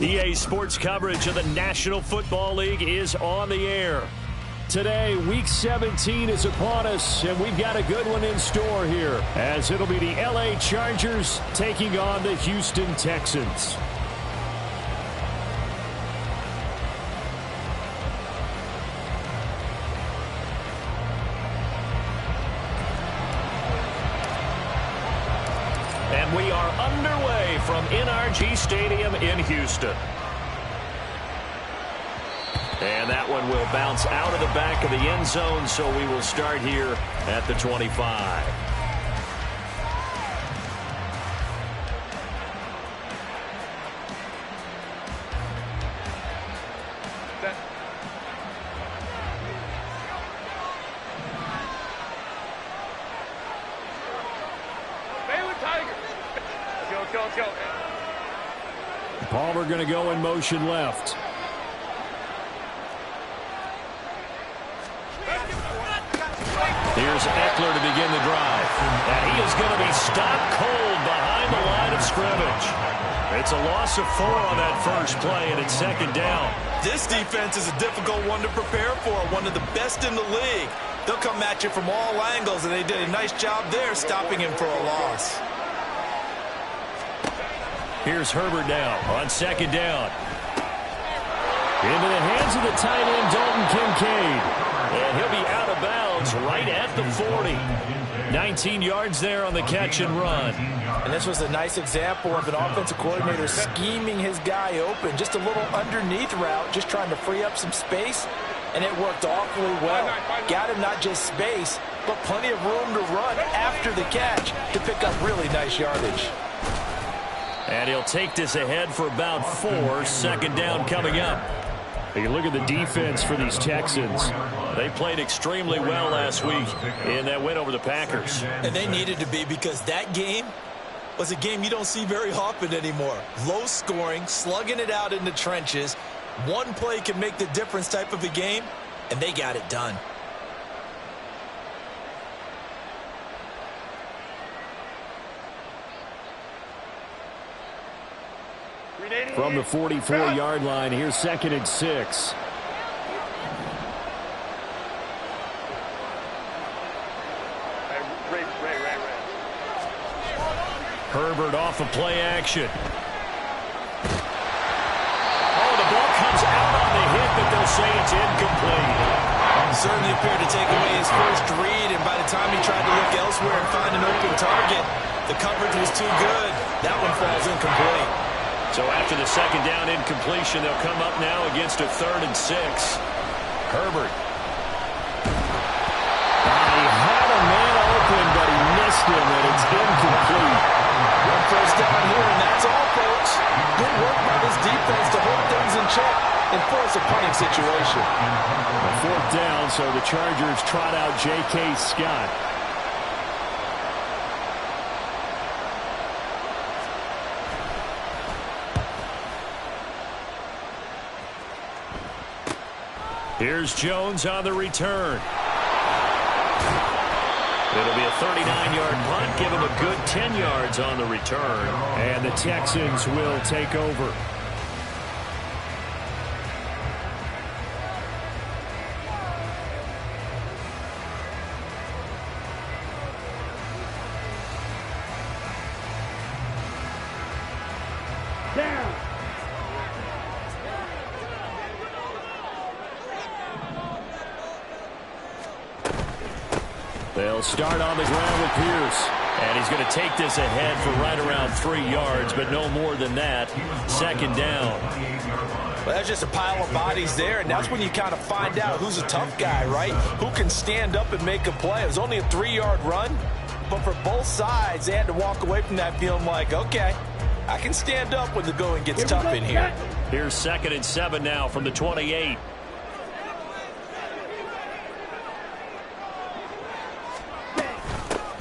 EA Sports coverage of the National Football League is on the air. Today, Week 17 is upon us, and we've got a good one in store here, as it'll be the LA Chargers taking on the Houston Texans. And we are underway from NRG Stadium in Houston. And that one will bounce out of the back of the end zone, so we will start here at the 25. Palmer going to go in motion left. Here's Eckler to begin the drive. And he is going to be stopped cold behind the line of scrimmage. It's a loss of 4 on that first play, and it's second down. This defense is a difficult one to prepare for, one of the best in the league. They'll come at you from all angles, and they did a nice job there stopping him for a loss. Here's Herbert now on second down. Into the hands of the tight end, Dalton Kincaid. And he'll be out of bounds right at the 40. 19 yards there on the catch and run. And this was a nice example of an offensive coordinator scheming his guy open. Just a little underneath route, just trying to free up some space. And it worked awfully well. Got him not just space, but plenty of room to run after the catch to pick up really nice yardage. And he'll take this ahead for about 4. Second down coming up. You look at the defense for these Texans. They played extremely well last week in that win over the Packers. And they needed to be, because that game was a game you don't see very often anymore. Low scoring, slugging it out in the trenches. One play can make the difference type of a game, and they got it done. From the 44-yard line, here's 2nd and 6. Herbert off of play action. Oh, the ball comes out on the hit, but they'll say it's incomplete. Certainly appeared to take away his first read, and by the time he tried to look elsewhere and find an open target, the coverage was too good. That one falls incomplete. So after the second down incompletion, they'll come up now against a 3rd and 6. Herbert. He had a man open, but he missed him, and it's incomplete. One first down here, and that's all, folks. Good work by this defense to hold things in check and force a punting situation. 4th down, so the Chargers trot out J.K. Scott. Here's Jones on the return. It'll be a 39-yard punt, give him a good 10 yards on the return. And the Texans will take over. They'll start on the ground with Pierce. And he's going to take this ahead for right around 3 yards, but no more than that. Second down. Well, that's just a pile of bodies there, and that's when you kind of find out who's a tough guy, right? Who can stand up and make a play. It was only a 3-yard run, but for both sides, they had to walk away from that feeling like, okay, I can stand up when the going gets tough in here. Here's 2nd and 7 now from the 28.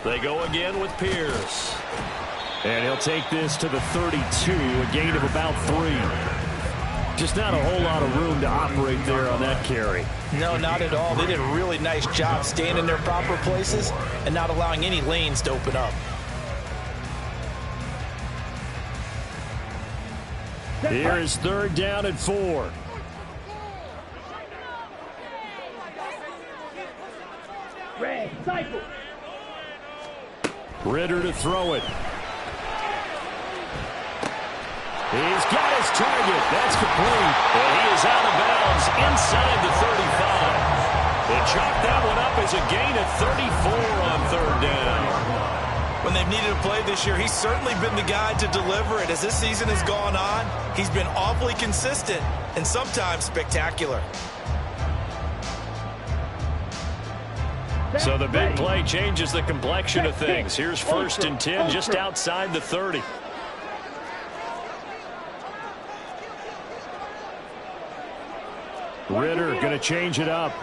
They go again with Pierce. And he'll take this to the 32, a gain of about 3. Just not a whole lot of room to operate there on that carry. No, not at all. They did a really nice job staying in their proper places and not allowing any lanes to open up. Here is 3rd down and 4. Ritter to throw it. He's got his target. That's complete. And he is out of bounds inside the 35. They chalked that one up as a gain of 34 on 3rd down. When they've needed a play this year, he's certainly been the guy to deliver it. As this season has gone on, he's been awfully consistent and sometimes spectacular. So the big play changes the complexion of things. Here's 1st and 10 just outside the 30. Ritter going to change it up.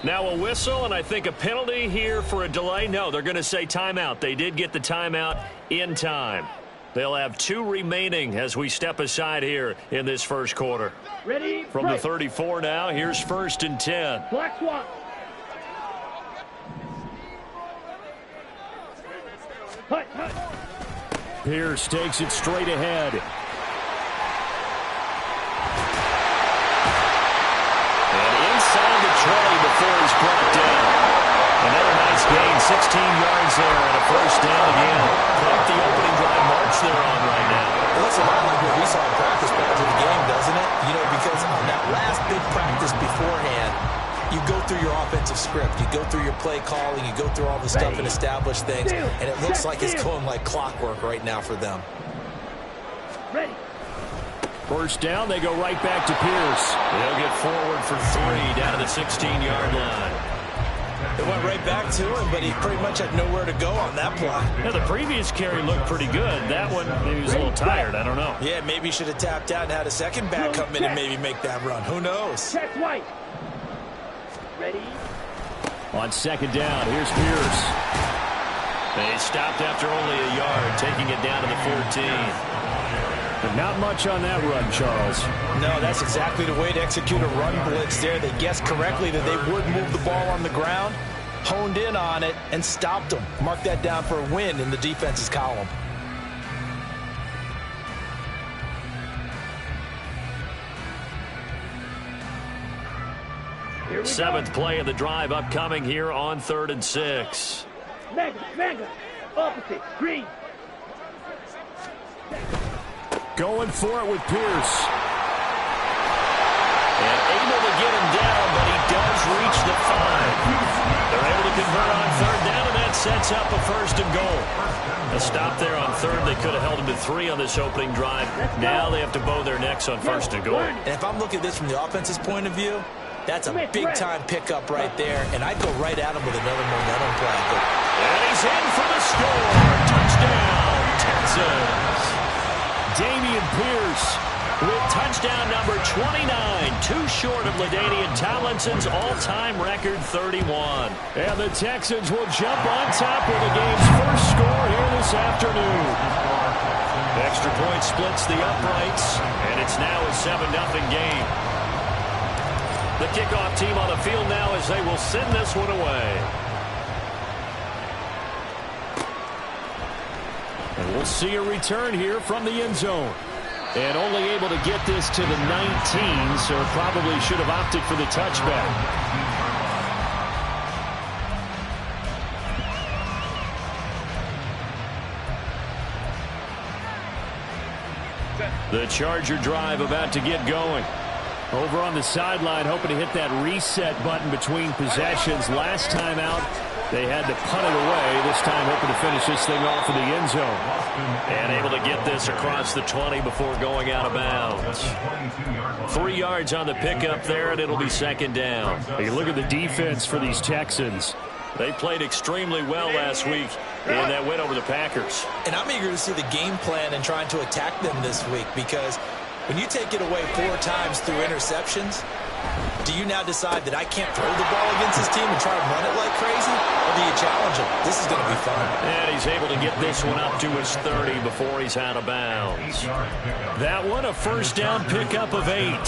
Now a whistle, and I think a penalty here for a delay. No, they're going to say timeout. They did get the timeout in time. They'll have 2 remaining as we step aside here in this first quarter. Ready, from the 34 now, here's 1st and 10. Black Swamp. Pierce takes it straight ahead. And inside the 20 before he's brought down. Another nice gain, 16 yards there and a 1st down again. Quite the opening drive march they're on right now. It looks a lot like what we saw in practice prior to the game, doesn't it? You know, because on that last big practice beforehand, you go through your offensive script. You go through your play calling. You go through all the stuff and establish things. And it looks like it's going like clockwork right now for them. Ready. 1st down, they go right back to Pierce. They'll get forward for 3 down to the 16-yard line. They went right back to him, but he pretty much had nowhere to go on that play. Yeah, the previous carry looked pretty good. That one, maybe he was a little tired. I don't know. Yeah, maybe he should have tapped out and had a second back come in and maybe make that run. Who knows? Check White. Ready. On 2nd down, here's Pierce. They stopped after only a yard, taking it down to the 14. But not much on that run, Charles. No, that's exactly the way to execute a run blitz there. They guessed correctly that they would move the ball on the ground, honed in on it, and stopped them. Mark that down for a win in the defense's column. Seventh play of the drive upcoming here on 3rd and 6. Mega, opposite, green. Going for it with Pierce. And able to get him down, but he does reach the 5. They're able to convert on 3rd down, and that sets up a 1st and goal. A stop there on 3rd. They could have held him to 3 on this opening drive. Now they have to bow their necks on 1st and goal. And if I'm looking at this from the offense's point of view, that's a big-time pickup right there, and I'd go right at him with another momentum play. And he's in for the score. Touchdown, Texans. Damian Pierce with touchdown number 29, too short of LaDainian Tomlinson's all-time record 31. And the Texans will jump on top with the game's first score here this afternoon. Extra point splits the uprights, and it's now a 7-0 game. The kickoff team on the field now as they will send this one away. And we'll see a return here from the end zone. And only able to get this to the 19, so probably should have opted for the touchback. The Charger drive about to get going. Over on the sideline, hoping to hit that reset button between possessions. Last time out, they had to punt it away. This time, hoping to finish this thing off in the end zone. And able to get this across the 20 before going out of bounds. 3 yards on the pickup there, and it'll be 2nd down. You look at the defense for these Texans. They played extremely well last week in that win over the Packers. And I'm eager to see the game plan and trying to attack them this week, because when you take it away 4 times through interceptions, do you now decide that I can't throw the ball against this team and try to run it like crazy? Or do you challenge him? This is going to be fun. And he's able to get this one up to his 30 before he's out of bounds. That one, a 1st down pickup of 8.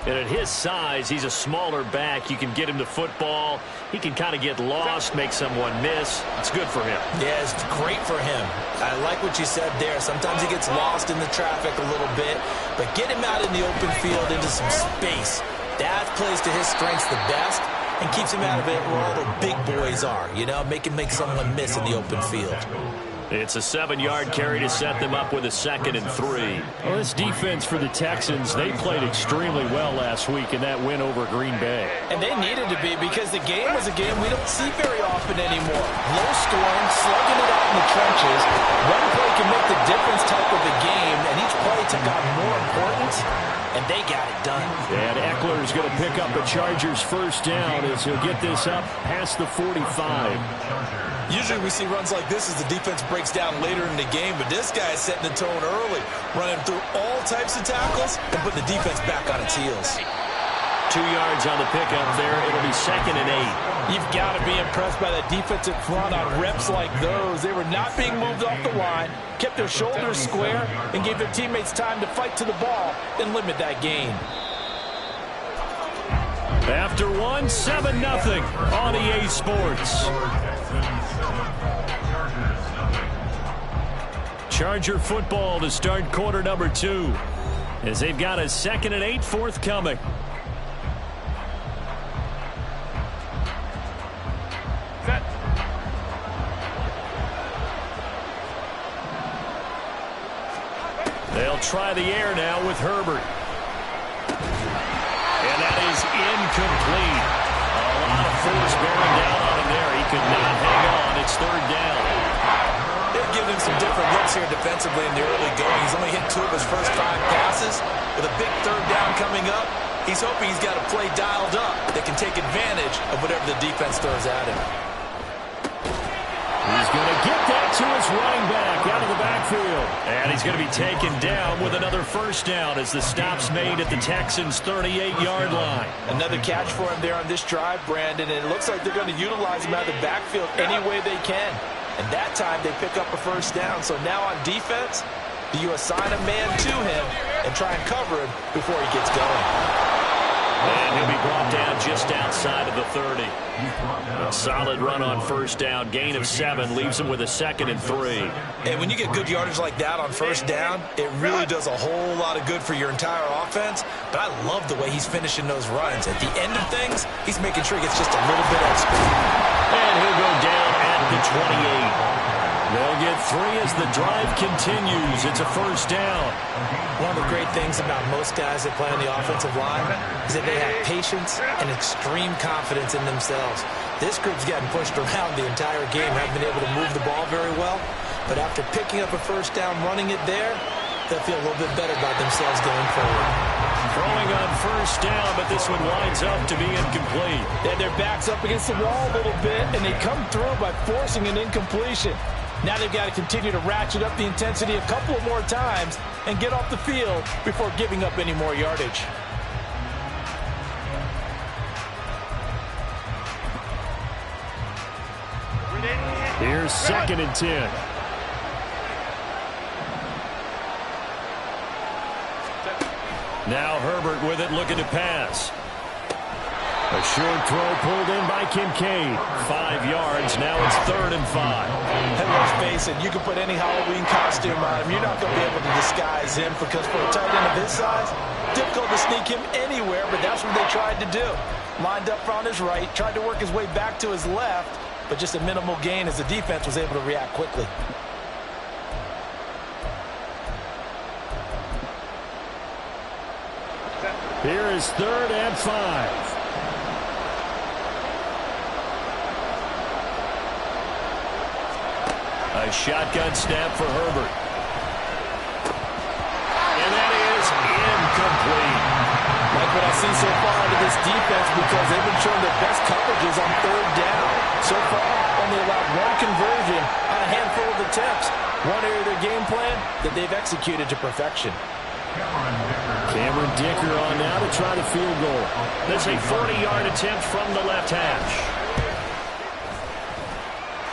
And at his size, he's a smaller back. You can get him the football. He can kind of get lost, make someone miss. It's good for him. Yeah, it's great for him. I like what you said there. Sometimes he gets lost in the traffic a little bit, but get him out in the open field into some space. That plays to his strengths the best and keeps him out of it where all the big boys are, you know, make someone miss in the open field. It's a 7-yard carry to set them up with a 2nd and 3. Well, this defense for the Texans, they played extremely well last week in that win over Green Bay. And they needed to be because the game was a game we don't see very often anymore. Low scoring, slugging it out in the trenches. One play can make the difference type of a game, and each play took on more importance, and they got it done. And Eckler is going to pick up a Chargers first down as he'll get this up past the 45. Usually we see runs like this as the defense breaks down later in the game, but this guy is setting the tone early, running through all types of tackles and putting the defense back on its heels. 2 yards on the pickup there. It'll be 2nd and 8. You've got to be impressed by that defensive front on reps like those. They were not being moved off the line, kept their shoulders square, and gave their teammates time to fight to the ball and limit that gain. After 7-0 on EA Sports. Charger football to start quarter number 2 as they've got a 2nd and 8 forthcoming. They'll try the air now with Herbert. And that is incomplete. A lot of force bearing down on him there. He could not hang on. It's 3rd down. They're giving him some different looks here defensively in the early going. He's only hit 2 of his first 5 passes. With a big 3rd down coming up, he's hoping he's got a play dialed up that can take advantage of whatever the defense throws at him. He's going to get that to his running back out of the backfield. And he's going to be taken down with another first down as the stop's made at the Texans' 38-yard line. Another catch for him there on this drive, Brandon, and it looks like they're going to utilize him out of the backfield any way they can. And that time they pick up a first down. So now on defense, do you assign a man to him and try and cover him before he gets going? And he'll be brought down just outside of the 30. A solid run on first down. Gain of 7 leaves him with a 2nd and 3. And when you get good yardage like that on first down, it really does a whole lot of good for your entire offense. But I love the way he's finishing those runs. At the end of things, he's making sure he gets just a little bit extra. And he'll go down at the 28. They'll get 3 as the drive continues. It's a first down. One of the great things about most guys that play on the offensive line is that they have patience and extreme confidence in themselves. This group's gotten pushed around the entire game, haven't been able to move the ball very well. But after picking up a first down, running it there, they'll feel a little bit better about themselves going forward. Throwing on first down, but this one winds up to be incomplete. Yeah, their back's up against the wall a little bit, and they come through by forcing an incompletion. Now they've got to continue to ratchet up the intensity a couple of more times and get off the field before giving up any more yardage. Here's 2nd and 10. Now Herbert with it, looking to pass. A short throw pulled in by Kincaid. 5 yards. Now it's 3rd and 5. And let's face it, you can put any Halloween costume on him. You're not going to be able to disguise him because for a tight end of his size, difficult to sneak him anywhere, but that's what they tried to do. Lined up on his right, tried to work his way back to his left, but just a minimal gain as the defense was able to react quickly. Here is 3rd and 5. A shotgun snap for Herbert. And that is incomplete. Like what I've seen so far out of this defense because they've been showing their best coverages on 3rd down. So far, only allowed 1 conversion on a handful of attempts. One area of their game plan that they've executed to perfection. Cameron Dicker on now to try the field goal. That's a 40-yard attempt from the left hash.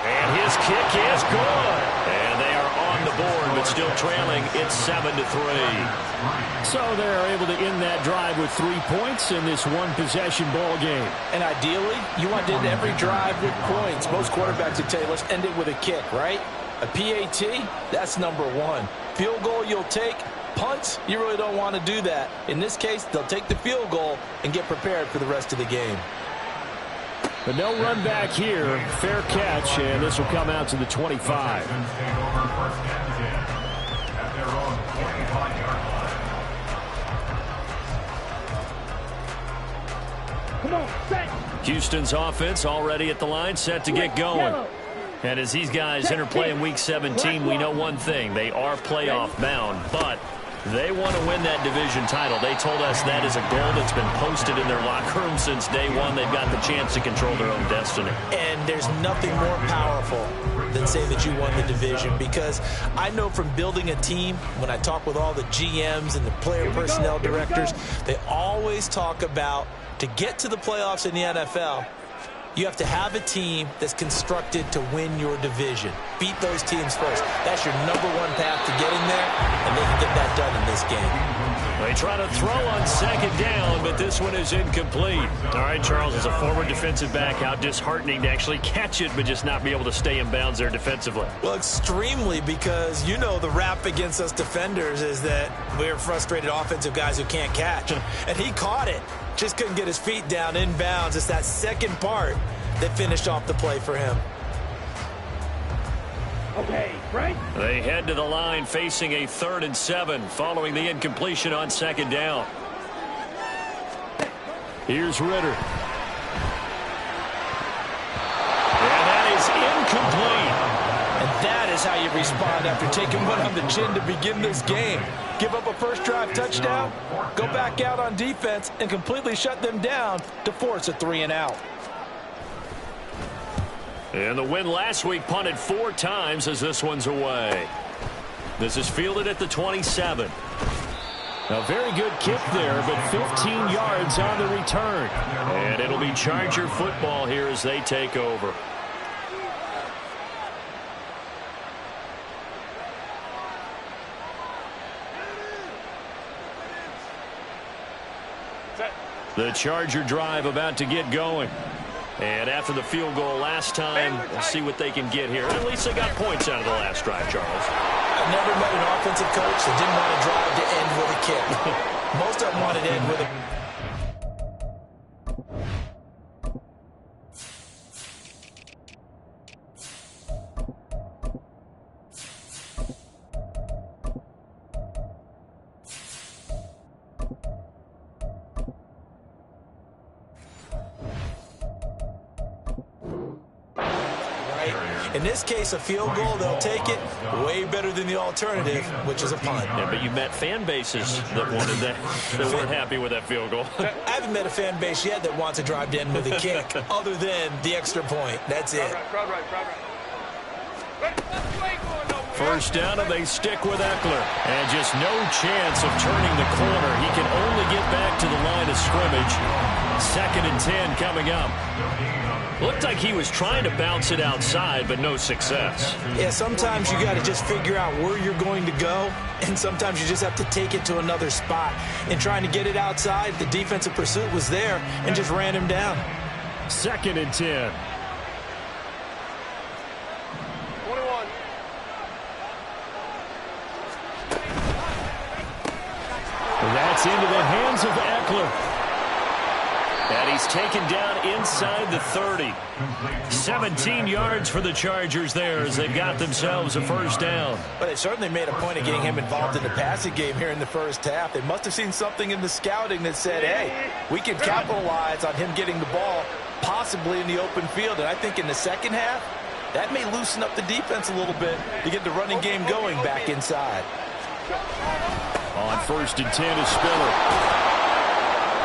And his kick is good. And they are on the board with but still trailing. It's 7-3. So they're able to end that drive with 3 points in this one-possession ball game. And ideally, you want to end every drive with points. Most quarterbacks would tell you, let's end it with a kick, right? A PAT, that's number one. Field goal you'll take. Punts, you really don't want to do that. In this case, they'll take the field goal and get prepared for the rest of the game. But no run back here. Fair catch, and this will come out to the 25. Come on, set. Houston's offense already at the line, set to get going. And as these guys interplay in Week 17, we know one thing. They are playoff bound, but they want to win that division title. They told us that is a goal that's been posted in their locker room since day one. They've got the chance to control their own destiny. And there's nothing more powerful than say that you won the division, because I know from building a team, when I talk with all the GMs and the player personnel directors, they always talk about, to get to the playoffs in the NFL, you have to have a team that's constructed to win your division. Beat those teams first. That's your number one path to getting there, and they can get that done in this game. They try to throw on second down, but this one is incomplete. All right, Charles, as a former defensive back, how disheartening to actually catch it, but just not be able to stay in bounds there defensively. Well, extremely, because you know the rap against us defenders is that we're frustrated offensive guys who can't catch. And he caught it. Just couldn't get his feet down in bounds. It's that second part that finished off the play for him. Okay, Frank. They head to the line facing a 3rd and 7 following the incompletion on second down. Here's Ritter. And that is incomplete. And that is how you respond after taking one on the chin to begin this game. Give up a first drive touchdown, go back out on defense, and completely shut them down to force a 3-and-out. And the win last week punted 4 times as this one's away. This is fielded at the 27. A very good kick there, but 15 yards on the return. And it'll be Charger football here as they take over. The Charger drive about to get going. And after the field goal last time, we'll see what they can get here. At least they got points out of the last drive, Charles. I've never met an offensive coach that didn't want to drive to end with a kick. Most of them wanted to end with a... In this case, a field goal, they'll take it. Way better than the alternative, which is a punt. Yeah, but you met fan bases that wanted that, that weren't happy with that field goal. I haven't met a fan base yet that wants to drive to end with a kick, other than the extra point. That's it. First down, and they stick with Eckler. And just no chance of turning the corner. He can only get back to the line of scrimmage. 2nd and 10 coming up. Looked like he was trying to bounce it outside, but no success. Yeah, sometimes you got to just figure out where you're going to go, and sometimes you just have to take it to another spot. And trying to get it outside, the defensive pursuit was there and just ran him down. 2nd and 10. 21. That's into the hands of Eckler. And he's taken down inside the 30. 17 yards for the Chargers there as they've got themselves a first down. But they certainly made a point of getting him involved in the passing game here in the first half. They must have seen something in the scouting that said, hey, we can capitalize on him getting the ball, possibly in the open field. And I think in the second half, that may loosen up the defense a little bit to get the running game going back inside. On 1st and 10 is Spiller.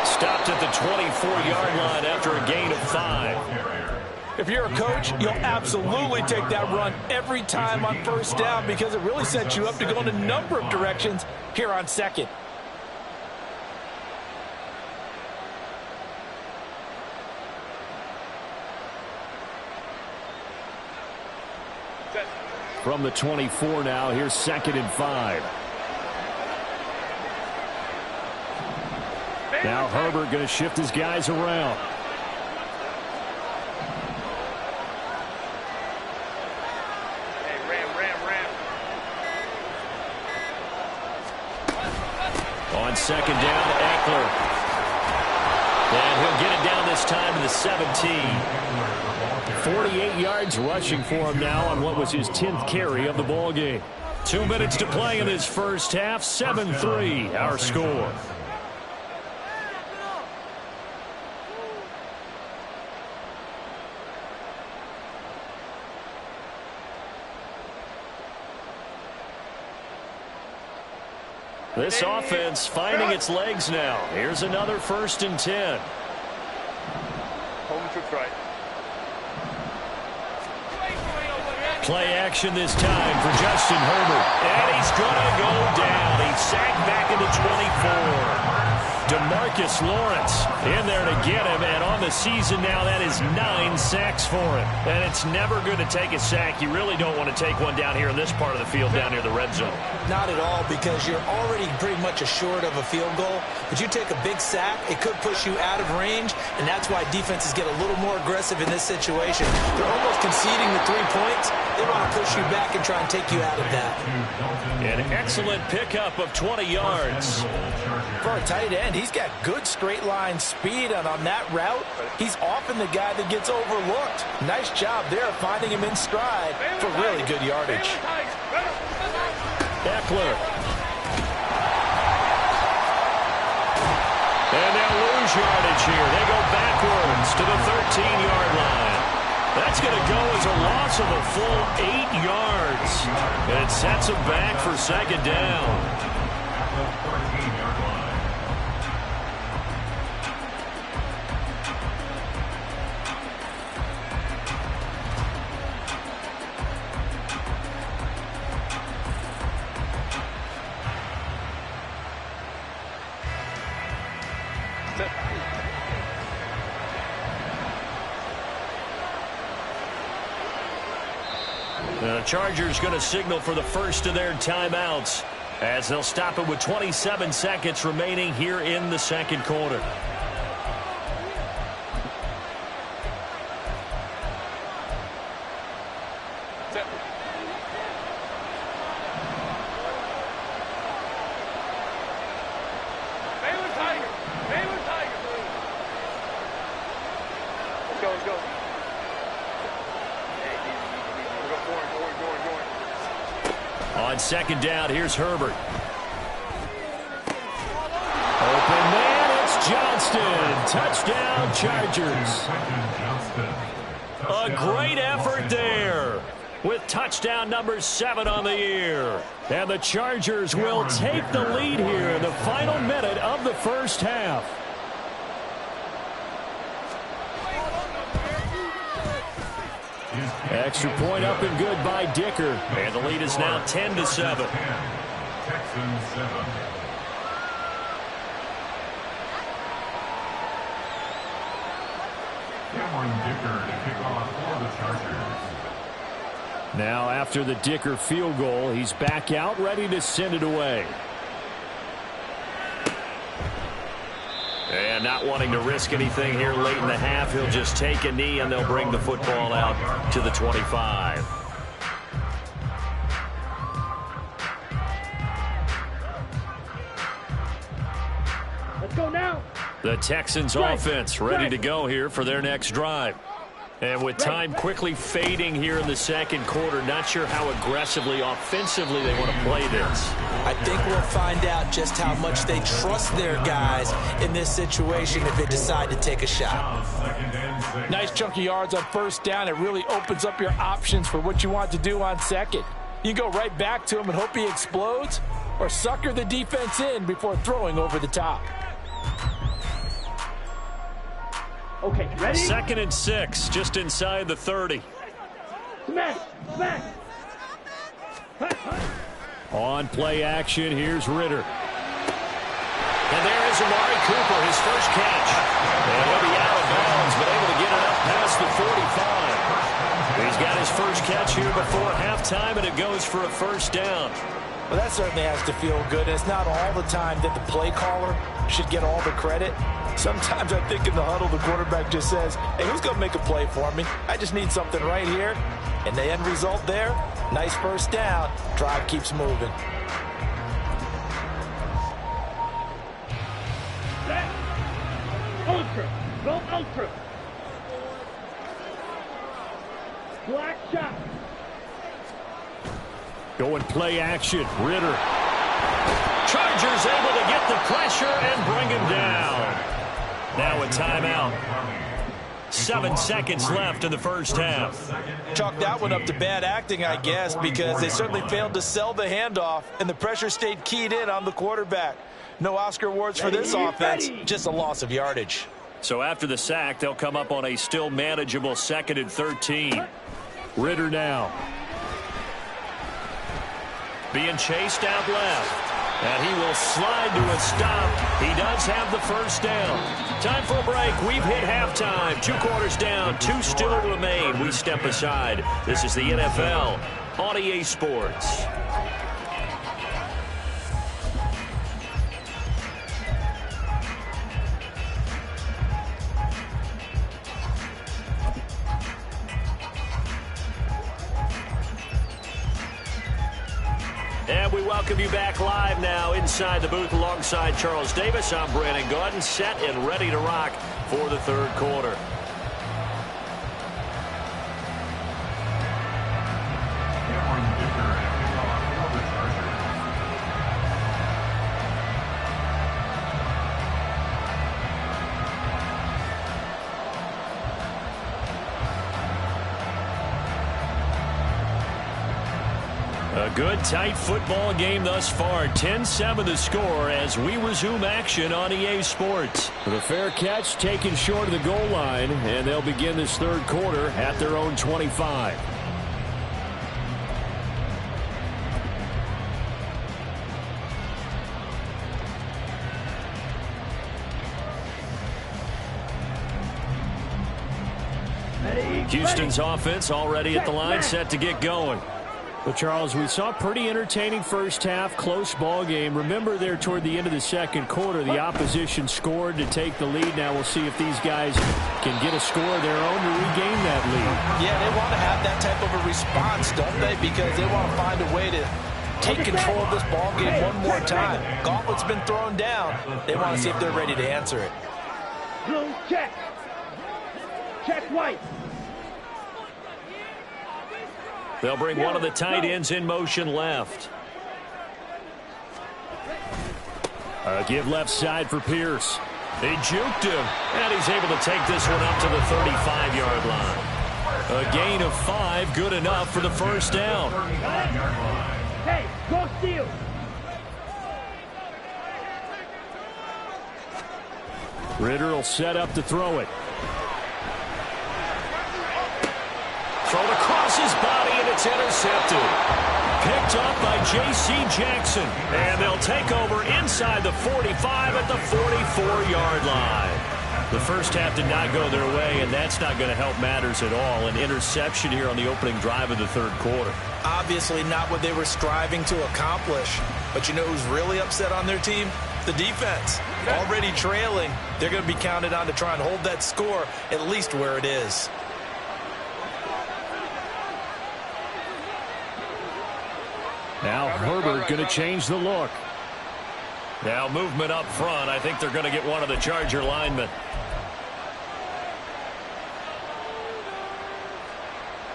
Stopped at the 24-yard line after a gain of 5. If you're a coach, you'll absolutely take that run every time on first down because it really sets you up to go in a number of directions here on 2nd. from the 24 now. Here's 2nd and 5. Now Herbert going to shift his guys around. Hey, ram. On 2nd down, Eckler. And he'll get it down this time to the 17. 48 yards rushing for him now on what was his 10th carry of the ball game. 2 minutes to play in this first half. 7-3 our score. This offense finding its legs now. Here's another 1st and 10. Home troops right. Play action this time for Justin Herbert. And he's going to go down. He's sacked back into 24. DeMarcus Lawrence in there to get him. And on the season now, that is 9 sacks for him. And it's never good to take a sack. You really don't want to take one down here in this part of the field, down near the red zone. Not at all, because you're already pretty much assured of a field goal. But you take a big sack, it could push you out of range, and that's why defenses get a little more aggressive in this situation. They're almost conceding the 3 points. They want to push you back and try and take you out of that. An excellent pickup of 20 yards. For a tight end, he's got good straight line speed, and on that route, he's often the guy that gets overlooked. Nice job there finding him in stride for really good yardage. Eckler. And they'll lose yardage here. They go backwards to the 13-yard line. That's going to go as a loss of a full 8 yards. And it sets them back for 2nd down. The Chargers going to signal for the first of their timeouts as they'll stop it with 27 seconds remaining here in the 2nd quarter. Let's go. On 2nd down, here's Herbert. Open man, it's Johnston. Touchdown, Chargers. A great effort there with touchdown number 7 on the year. And the Chargers will take the lead here in the final minute of the first half. Extra point up and good by Dicker. And the lead is now 10-7. Now after the Dicker field goal, he's back out ready to send it away. And not wanting to risk anything here late in the half, he'll just take a knee and they'll bring the football out to the 25. Let's go now. The Texans offense ready to go here for their next drive. And with time quickly fading here in the 2nd quarter, not sure how aggressively, offensively they want to play this. I think we'll find out just how much they trust their guys in this situation if they decide to take a shot. Nice chunky yards on 1st down. It really opens up your options for what you want to do on 2nd. You go right back to him and hope he explodes, or sucker the defense in before throwing over the top. Okay, ready? 2nd and 6, just inside the 30. Smash. On play action, here's Ritter. And there is Amari Cooper, his first catch. And he'll be out of bounds, but able to get it up past the 45. He's got his first catch here before halftime, and it goes for a first down. Well, that certainly has to feel good. And it's not all the time that the play caller should get all the credit. Sometimes I think in the huddle, the quarterback just says, hey, who's going to make a play for me? I just need something right here. And the end result there, nice first down. Drive keeps moving. Set. Ultra. Go ultra. Black shot. Going play action. Ritter. Chargers able to get the pressure and bring him down. Now a timeout. 7 seconds left in the first half. Chalk that one up to bad acting, I guess, because they certainly failed to sell the handoff, and the pressure stayed keyed in on the quarterback. No Oscar awards for this offense, just a loss of yardage. So after the sack, they'll come up on a still manageable 2nd and 13. Ritter now. Being chased out left. And he will slide to a stop. He does have the first down. Time for a break. We've hit halftime. 2 quarters down. 2 still remain. We step aside. This is the NFL on EA Sports. And we welcome you back live now inside the booth alongside Charles Davis. I'm Brandon Gaudin, set and ready to rock for the third quarter. A good, tight football game thus far. 10-7 the score as we resume action on EA Sports. The fair catch taken short of the goal line, and they'll begin this third quarter at their own 25. Houston's offense already at the line, set to get going. Well, Charles, we saw a pretty entertaining first half, close ball game. Remember there toward the end of the second quarter, the opposition scored to take the lead. Now we'll see if these guys can get a score of their own to regain that lead. Yeah, they want to have that type of a response, don't they? Because they want to find a way to take control of this ball game one more time. Gauntlet's been thrown down. They want to see if they're ready to answer it. Blue check. Check white. They'll bring one of the tight ends in motion left. Give left side for Pierce. They juked him, and he's able to take this one up to the 35-yard line. A gain of 5, good enough for the first down. Hey, go steal. Ritter will set up to throw it. Thrown across his body, and it's intercepted. Picked up by J.C. Jackson. And they'll take over inside the 45 at the 44-yard line. The first half did not go their way, and that's not going to help matters at all. An interception here on the opening drive of the third quarter. Obviously not what they were striving to accomplish. But you know who's really upset on their team? The defense. Already trailing. They're going to be counted on to try and hold that score at least where it is. Now Herbert going to change the look. Now movement up front. I think they're going to get one of the Charger linemen.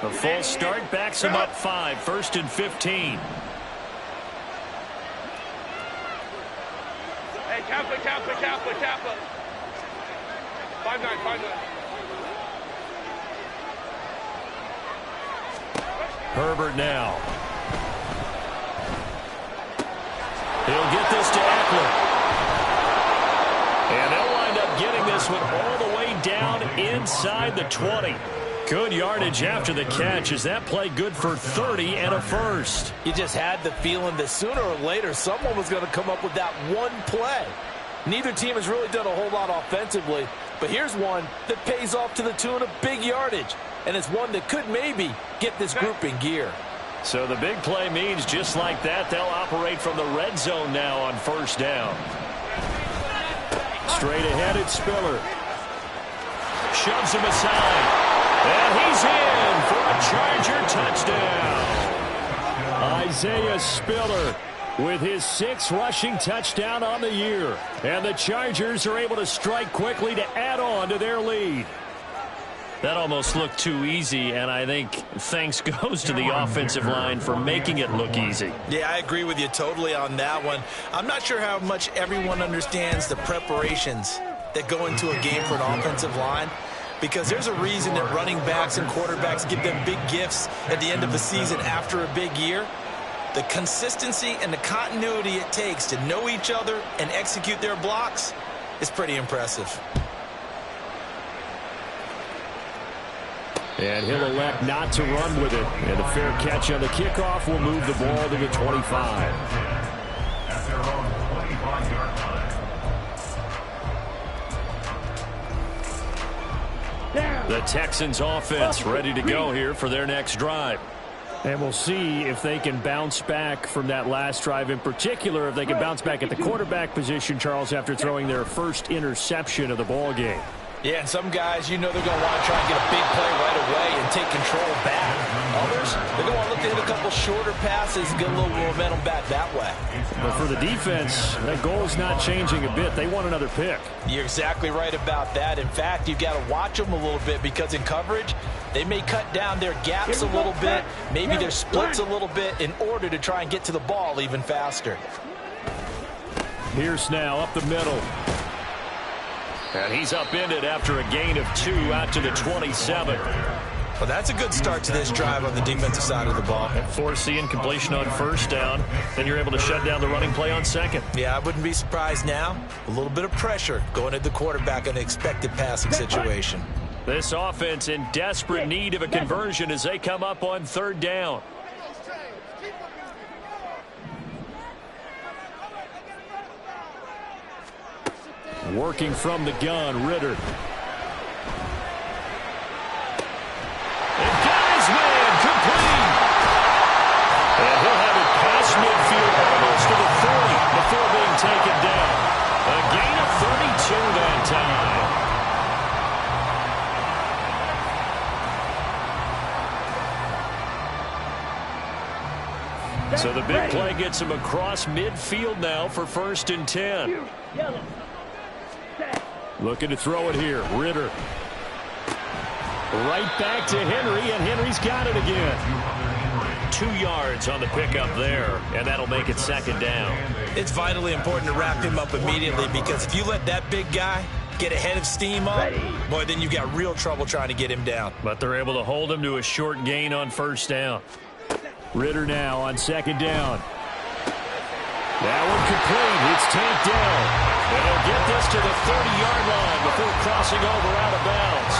A false start backs him up 5. 1st and 15. Hey, Kappa. 5-9. Herbert now. He'll get this to Eckler. And they'll wind up getting this one all the way down inside the 20. Good yardage after the catch. Is that play good for 30 and a first? You just had the feeling that sooner or later someone was going to come up with that one play. Neither team has really done a whole lot offensively, but here's one that pays off to the tune of big yardage. and it's one that could maybe get this group in gear. So the big play means just like that, they'll operate from the red zone now on first down. Straight ahead, it's Spiller. Shoves him aside. And he's in for a Charger touchdown. Isaiah Spiller with his 6th rushing touchdown on the year. And the Chargers are able to strike quickly to add on to their lead. That almost looked too easy, and I think thanks goes to the offensive line for making it look easy. Yeah, I agree with you totally on that one. I'm not sure how much everyone understands the preparations that go into a game for an offensive line, because there's a reason that running backs and quarterbacks give them big gifts at the end of the season after a big year. The consistency and the continuity it takes to know each other and execute their blocks is pretty impressive. And he'll elect not to run with it. And a fair catch on the kickoff will move the ball to the 25. At their own 25-yard line. The Texans offense ready to go here for their next drive. And we'll see if they can bounce back from that last drive, in particular if they can bounce back at the quarterback position, Charles, after throwing their first interception of the ball game. Yeah, and some guys, you know they're going to want to try and get a big play right away and take control back. Others, they're going to want to look to hit a couple shorter passes and get a little momentum back that way. But for the defense, that goal's not changing a bit. They want another pick. You're exactly right about that. In fact, you've got to watch them a little bit, because in coverage, they may cut down their gaps a little bit, maybe their splits a little bit, in order to try and get to the ball even faster. Pierce now up the middle. And he's upended after a gain of 2 out to the 27. Well, that's a good start to this drive on the defensive side of the ball. Force the incompletion on first down, then you're able to shut down the running play on second. Yeah, I wouldn't be surprised now. A little bit of pressure going at the quarterback in the expected passing situation. This offense in desperate need of a conversion as they come up on third down. Working from the gun, Ritter. And got his man complete. And he'll have it past midfield almost to the 40 before being taken down. A gain of 32 that time. So the big play gets him across midfield now for 1st and 10. Looking to throw it here. Ritter. Right back to Henry, and Henry's got it again. 2 yards on the pickup there, and that'll make it 2nd down. It's vitally important to wrap him up immediately, because if you let that big guy get ahead of steam up, boy, then you've got real trouble trying to get him down. But they're able to hold him to a short gain on first down. Ritter now on 2nd down. That one complete. It's tanked down. And he'll get this to the 30-yard line before crossing over out of bounds.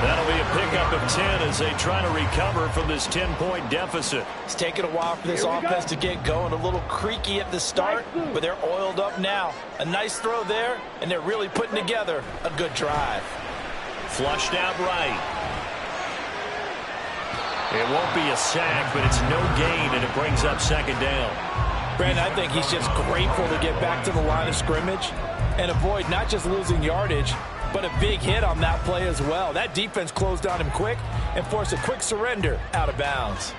That'll be a pickup of 10 as they try to recover from this 10-point deficit. It's taken a while for this offense to get going. A little creaky at the start, but they're oiled up now. A nice throw there, and they're really putting together a good drive. Flushed out right. It won't be a sack, but it's no gain, and it brings up 2nd down. Brandon, I think he's just grateful to get back to the line of scrimmage and avoid not just losing yardage, but a big hit on that play as well. That defense closed on him quick and forced a quick surrender out of bounds.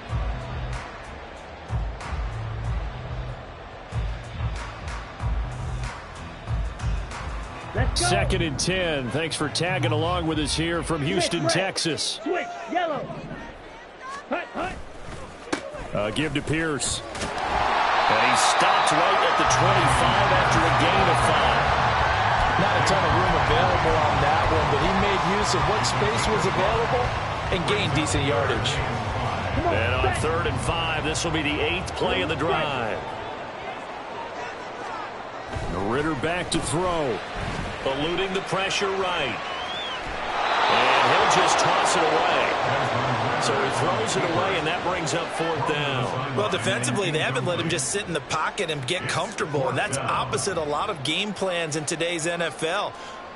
Second and 10. Thanks for tagging along with us here from Houston, Texas. Switch, yellow. Hut, hut. Give to Pierce. And he stopped right at the 25 after a gain of 5. Not a ton of room available on that one, but he made use of what space was available and gained decent yardage. And on 3rd and 5, this will be the 8th play of the drive. Ritter back to throw. Eluding the pressure right. And he'll just toss it away. So he throws it away, and that brings up 4th down. Well, defensively, they haven't let him just sit in the pocket and get comfortable, and that's opposite a lot of game plans in today's NFL.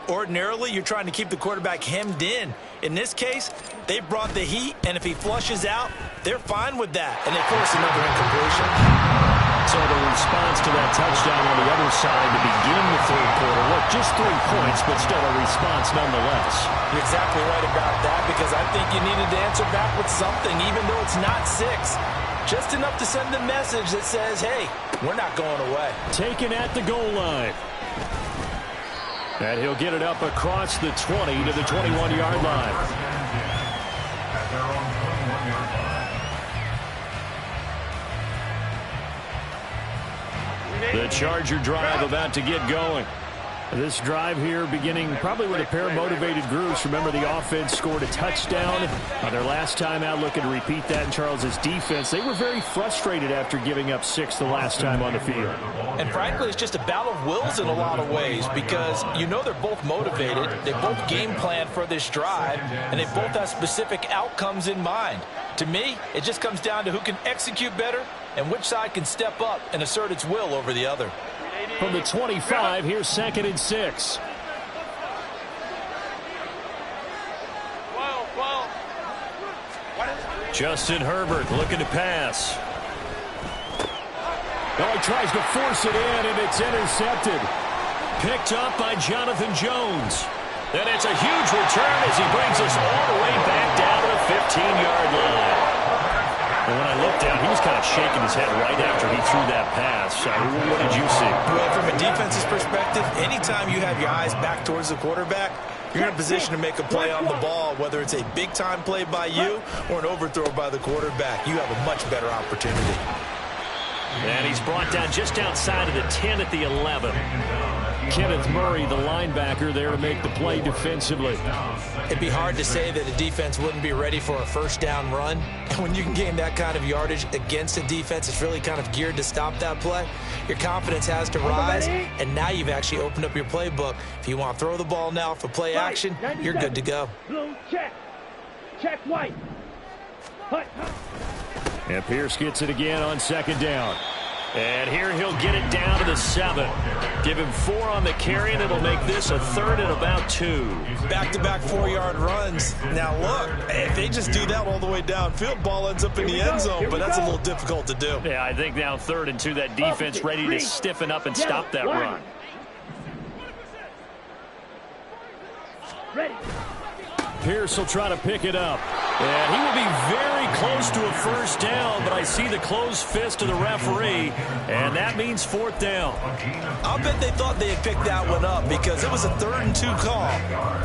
Ordinarily, you're trying to keep the quarterback hemmed in. In this case, they brought the heat, and if he flushes out, they're fine with that, and they force another incompletion. So the response to that touchdown on the other side to begin the third quarter. Look, just 3 points, but still a response nonetheless. You're exactly right about that, because I think you needed to answer back with something, even though it's not 6. Just enough to send the message that says, hey, we're not going away. Taken at the goal line. And he'll get it up across the 20 to the 21-yard line. At their own 21-yard line. The Charger drive about to get going. This drive here beginning probably with a pair of motivated groups. Remember, the offense scored a touchdown on their last time out. Looking to repeat that in Charles's defense. They were very frustrated after giving up 6 the last time on the field. And frankly, it's just a battle of wills in a lot of ways, because you know they're both motivated. They both game plan for this drive, and they both have specific outcomes in mind. To me, it just comes down to who can execute better and which side can step up and assert its will over the other. From the 25, here's 2nd and 6. Justin Herbert looking to pass. Oh, he tries to force it in, and it's intercepted. Picked up by Jonathan Jones. And it's a huge return as he brings us all the way back down to the 15-yard line. And when I looked down, he was kind of shaking his head right after he threw that pass. What did you see? Well, from a defense's perspective, anytime you have your eyes back towards the quarterback, you're in a position to make a play on the ball, whether it's a big-time play by you or an overthrow by the quarterback. You have a much better opportunity. And he's brought down just outside of the 10 at the 11. Kenneth Murray, the linebacker, there to make the play defensively. It'd be hard to say that a defense wouldn't be ready for a first down run. And when you can gain that kind of yardage against a defense, it's really kind of geared to stop that play. Your confidence has to rise, and now you've actually opened up your playbook. If you want to throw the ball now for play action, you're good to go. Blue, check. Check white. Hut. And Pierce gets it again on 2nd down. And here he'll get it down to the 7. Give him 4 on the carry, and it'll make this a 3rd and about 2. Back-to-back 4-yard runs. Now, look, if they just do that all the way downfield, ball ends up in the end zone, but that's a little difficult to do. Yeah, I think now 3rd and 2, that defense ready to stiffen up and stop that run. Ready. Pierce will try to pick it up. And he will be very close to a first down, but I see the closed fist of the referee, and that means 4th down. I'll bet they thought they had picked that one up because it was a 3rd and 2 call,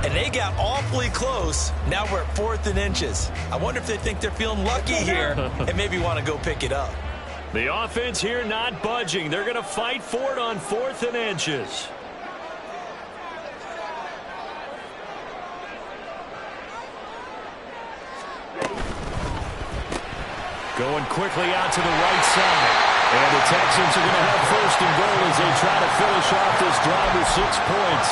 and they got awfully close. Now we're at 4th and inches. I wonder if they think they're feeling lucky here and maybe want to go pick it up. The offense here not budging. They're going to fight for it on 4th and inches. Going quickly out to the right side. And the Texans are going to have 1st and goal as they try to finish off this drive with 6 points.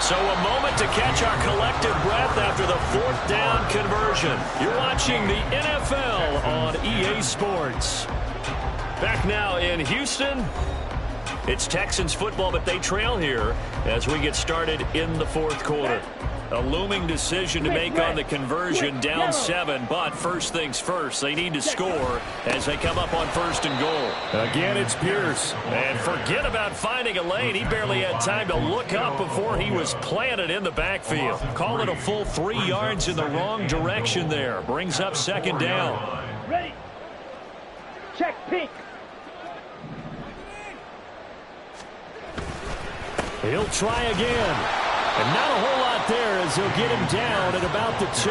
So a moment to catch our collective breath after the 4th down conversion. You're watching the NFL on EA Sports. Back now in Houston. It's Texans football, but they trail here as we get started in the 4th quarter. A looming decision to make on the conversion, down 7, but first things first, they need to score as they come up on 1st and goal. Again, it's Pierce. And forget about finding a lane. He barely had time to look up before he was planted in the backfield. Call it a full 3 yards in the wrong direction there. Brings up 2nd down. Ready. Check pink. He'll try again. And not a whole lot there as he'll get him down at about the 2.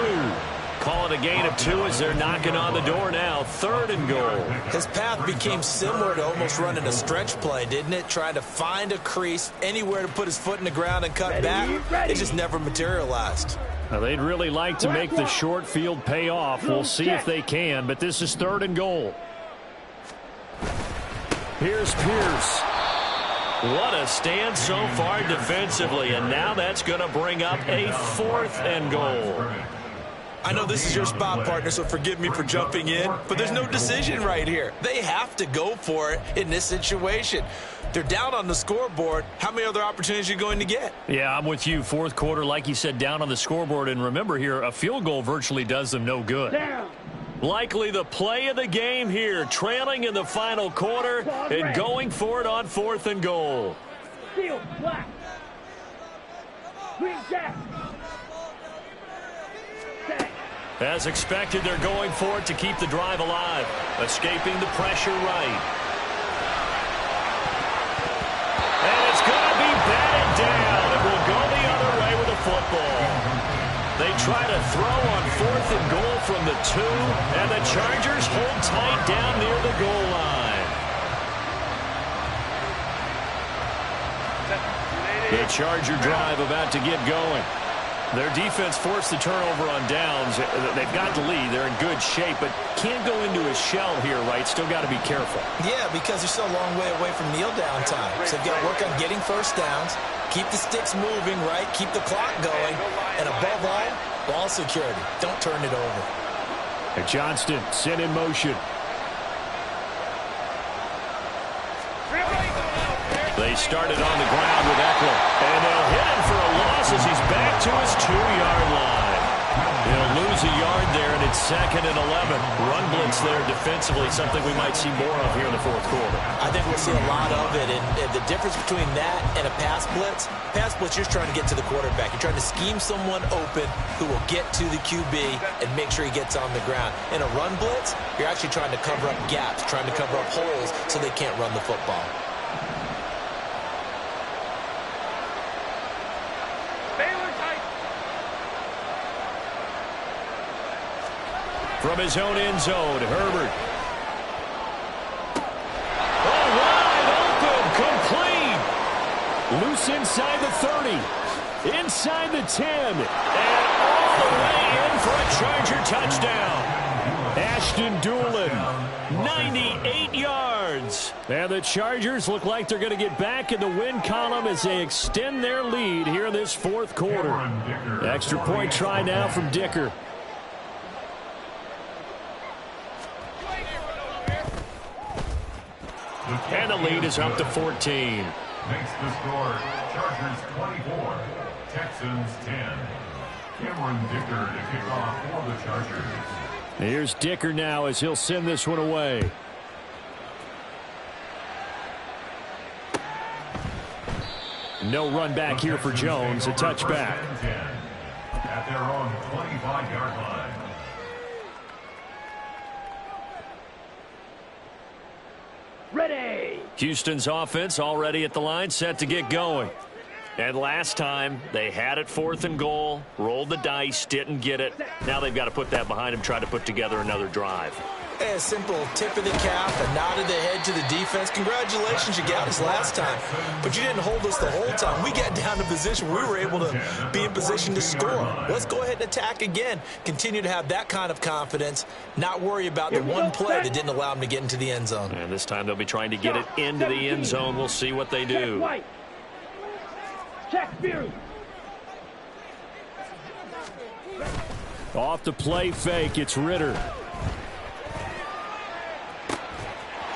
Call it a gain of 2 as they're knocking on the door now. 3rd and goal. His path became similar to almost running a stretch play, didn't it? Trying to find a crease, anywhere to put his foot in the ground and cut back. It just never materialized. Now, they'd really like to make the short field pay off. We'll see if they can, but this is 3rd and goal. Here's Pierce. What a stand so far defensively, and now that's going to bring up a 4th and goal. I know this is your spot, partner, so forgive me for jumping in, but there's no decision right here. They have to go for it in this situation. They're down on the scoreboard. How many other opportunities are you going to get? Yeah, I'm with you. Fourth quarter, like you said, down on the scoreboard. And remember here, a field goal virtually does them no good. Down. Likely the play of the game here, trailing in the final quarter and going for it on 4th and goal. Steel, black. Green jack. Set. As expected, they're going for it to keep the drive alive, escaping the pressure right. And it's going to be batted down. It will go the other way with the football. They try to throw on 4th and goal from the 2, and the Chargers hold tight down near the goal line. The Charger drive about to get going. Their defense forced the turnover on downs. They've got the lead. They're in good shape, but can't go into a shell here, right? Still got to be careful. Yeah, because they're still a long way away from kneel down time. So they've got to work on getting first downs, keep the sticks moving, right? Keep the clock going. And above all, ball security. Don't turn it over. And Johnston sent in motion. They started on the ground with Eckler. And they'll hit him for a loss as he's back to his 2-yard line. They'll lose a yard there, and it's 2nd and 11. Run blitz there defensively, something we might see more of here in the fourth quarter. I think we'll see a lot of it. And the difference between that and a pass blitz, you're trying to get to the quarterback. You're trying to scheme someone open who will get to the QB and make sure he gets on the ground. In a run blitz, you're actually trying to cover up gaps, trying to cover up holes so they can't run the football. From his own end zone, Herbert. Oh, wide open, complete. Loose inside the 30, inside the 10, and all the way in for a Charger touchdown. Ashton Doolin, 98 yards. And the Chargers look like they're going to get back in the win column as they extend their lead here in this fourth quarter. Extra point try now from Dicker. And the lead is up to 14. Makes the score Chargers 24, Texans 10. Cameron Dicker to kick off for the Chargers. Here's Dicker now as he'll send this one away. No run back here for Jones. A touchback. At their own 25-yard line. Ready. Houston's offense already at the line, set to get going. And last time, they had it 4th and goal, rolled the dice, didn't get it. Now they've got to put that behind them, try to put together another drive. A simple tip of the cap, a nod of the head to the defense. Congratulations, you got us last time. But you didn't hold us the whole time. We got down to position. We were able to be in position to score. Let's go ahead and attack again. Continue to have that kind of confidence. Not worry about the one play that didn't allow them to get into the end zone. And this time they'll be trying to get it into the end zone. We'll see what they do. Check White. Check Fury. Off the play fake, it's Ritter.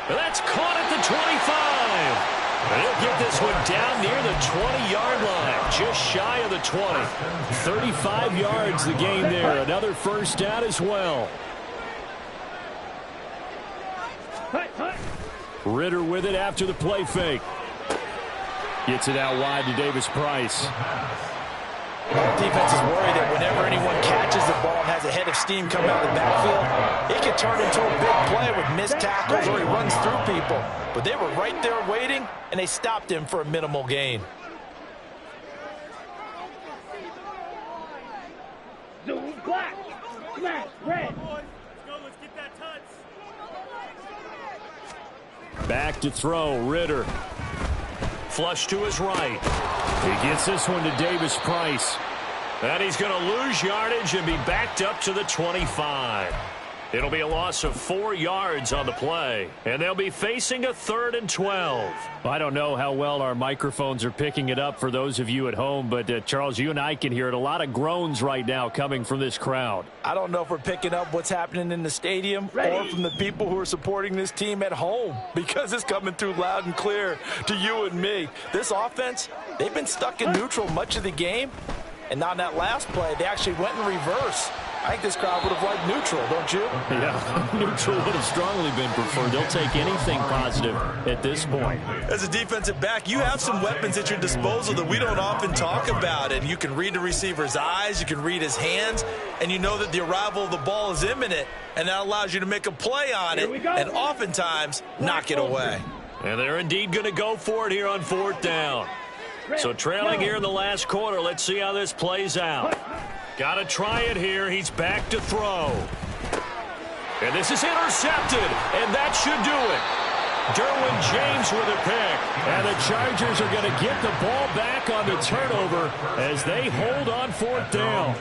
That's caught at the 25. And he'll get this one down near the 20-yard line, just shy of the 20. 35 yards the game there. Another first down as well. Ritter with it after the play fake. Gets it out wide to Davis Price. Defense is worried that whenever anyone catches the ball and has a head of steam coming out of the backfield, it could turn into a big play with missed tackles or he runs through people. But they were right there waiting, and they stopped him for a minimal gain. Zoom black. Smash red. Back to throw, Ritter. Flush to his right. He gets this one to Davis Price. And he's going to lose yardage and be backed up to the 25. It'll be a loss of 4 yards on the play, and they'll be facing a 3rd and 12. I don't know how well our microphones are picking it up for those of you at home, but Charles, you and I can hear it. A lot of groans right now coming from this crowd. I don't know if we're picking up what's happening in the stadium or from the people who are supporting this team at home, because it's coming through loud and clear to you and me. This offense, they've been stuck in neutral much of the game, and on that last play, they actually went in reverse. I think this crowd would have liked neutral, don't you? Yeah, neutral would have strongly been preferred. They'll take anything positive at this point. As a defensive back, you have some weapons at your disposal that we don't often talk about. And you can read the receiver's eyes, you can read his hands, and you know that the arrival of the ball is imminent, and that allows you to make a play on it and oftentimes knock it away. And they're indeed going to go for it here on 4th down. So trailing here in the last quarter, let's see how this plays out. Got to try it here. He's back to throw. And this is intercepted, and that should do it. Derwin James with a pick. And the Chargers are going to get the ball back on the turnover as they hold on 4th down.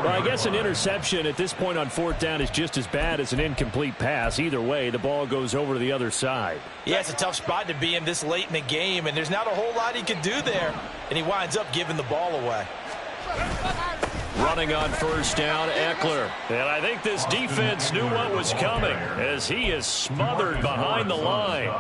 Well, I guess an interception at this point on 4th down is just as bad as an incomplete pass. Either way, the ball goes over to the other side. Yeah, it's a tough spot to be in this late in the game, and there's not a whole lot he can do there. And he winds up giving the ball away. Running on 1st down, Eckler. And I think this defense knew what was coming as he is smothered behind the line.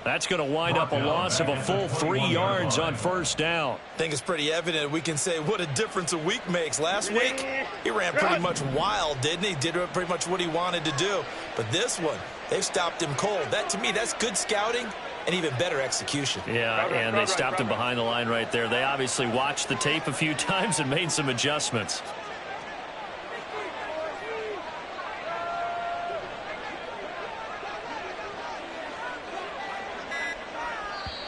That's going to wind up a loss of a full 3 yards on 1st down. I think it's pretty evident. We can say what a difference a week makes. Last week, he ran pretty much wild, didn't he? Did pretty much what he wanted to do. But this one, they've stopped him cold. That, to me, that's good scouting and even better execution. Yeah, and they stopped him behind the line right there. They obviously watched the tape a few times and made some adjustments.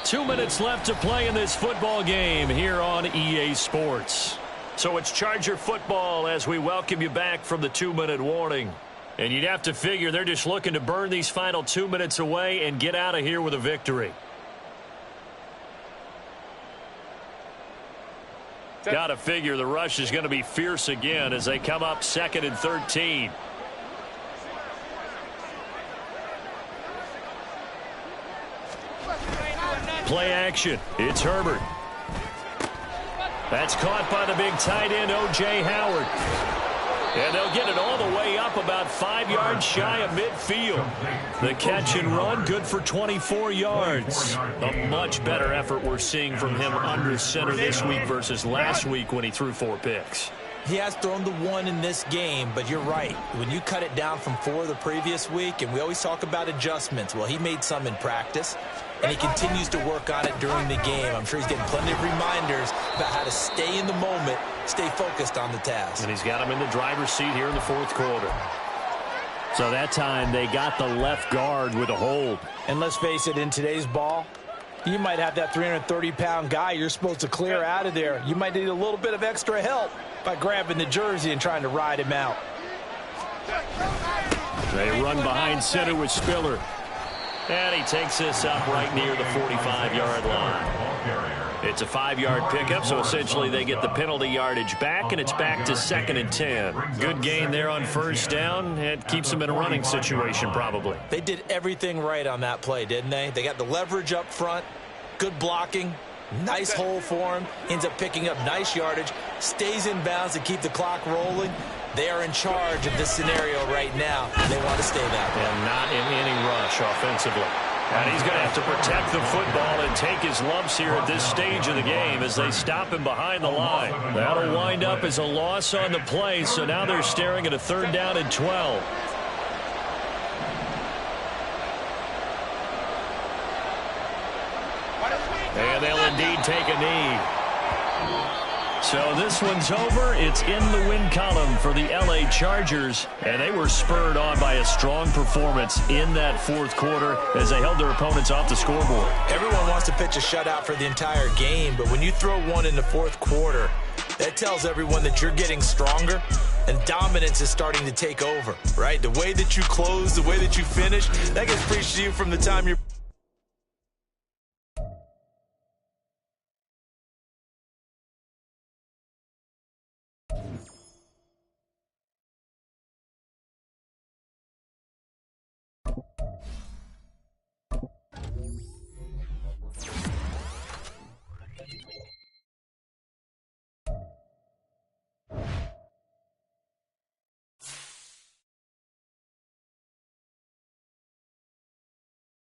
Two minutes left to play in this football game here on EA Sports. So it's Charger football as we welcome you back from the 2-minute warning. And you'd have to figure they're just looking to burn these final 2 minutes away and get out of here with a victory. Got to figure the rush is going to be fierce again as they come up 2nd and 13. Play action. It's Herbert. That's caught by the big tight end, O.J. Howard. And they'll get it all the way up about 5 yards shy of midfield. The catch and run, good for 24 yards. A much better effort we're seeing from him under center this week versus last week when he threw 4 picks. He has thrown the 1 in this game, but you're right. When you cut it down from 4 the previous week, and we always talk about adjustments, well, he made some in practice, and he continues to work on it during the game. I'm sure he's getting plenty of reminders about how to stay in the moment, stay focused on the task. And he's got him in the driver's seat here in the 4th quarter. So that time they got the left guard with a hold. And let's face it, in today's ball, you might have that 330-pound guy you're supposed to clear out of there. You might need a little bit of extra help by grabbing the jersey and trying to ride him out. They run behind center with Spiller. And he takes this up right near the 45-yard line. It's a 5-yard pickup, so essentially they get the penalty yardage back, and it's back to 2nd and 10. Good gain there on 1st down. It keeps them in a running situation probably. They did everything right on that play, didn't they? They got the leverage up front, good blocking, nice hole for him, ends up picking up nice yardage, stays in bounds to keep the clock rolling. They are in charge of this scenario right now. They want to stay that way. And not in any rush offensively. And he's going to have to protect the football and take his lumps here at this stage of the game as they stop him behind the line. That'll wind up as a loss on the play, so now they're staring at a 3rd down and 12. And they'll indeed take a knee. So this one's over. It's in the win column for the LA Chargers, and they were spurred on by a strong performance in that 4th quarter as they held their opponents off the scoreboard. Everyone wants to pitch a shutout for the entire game, but when you throw one in the 4th quarter, that tells everyone that you're getting stronger and dominance is starting to take over, right? The way that you close, the way that you finish, that gets preached to you from the time you're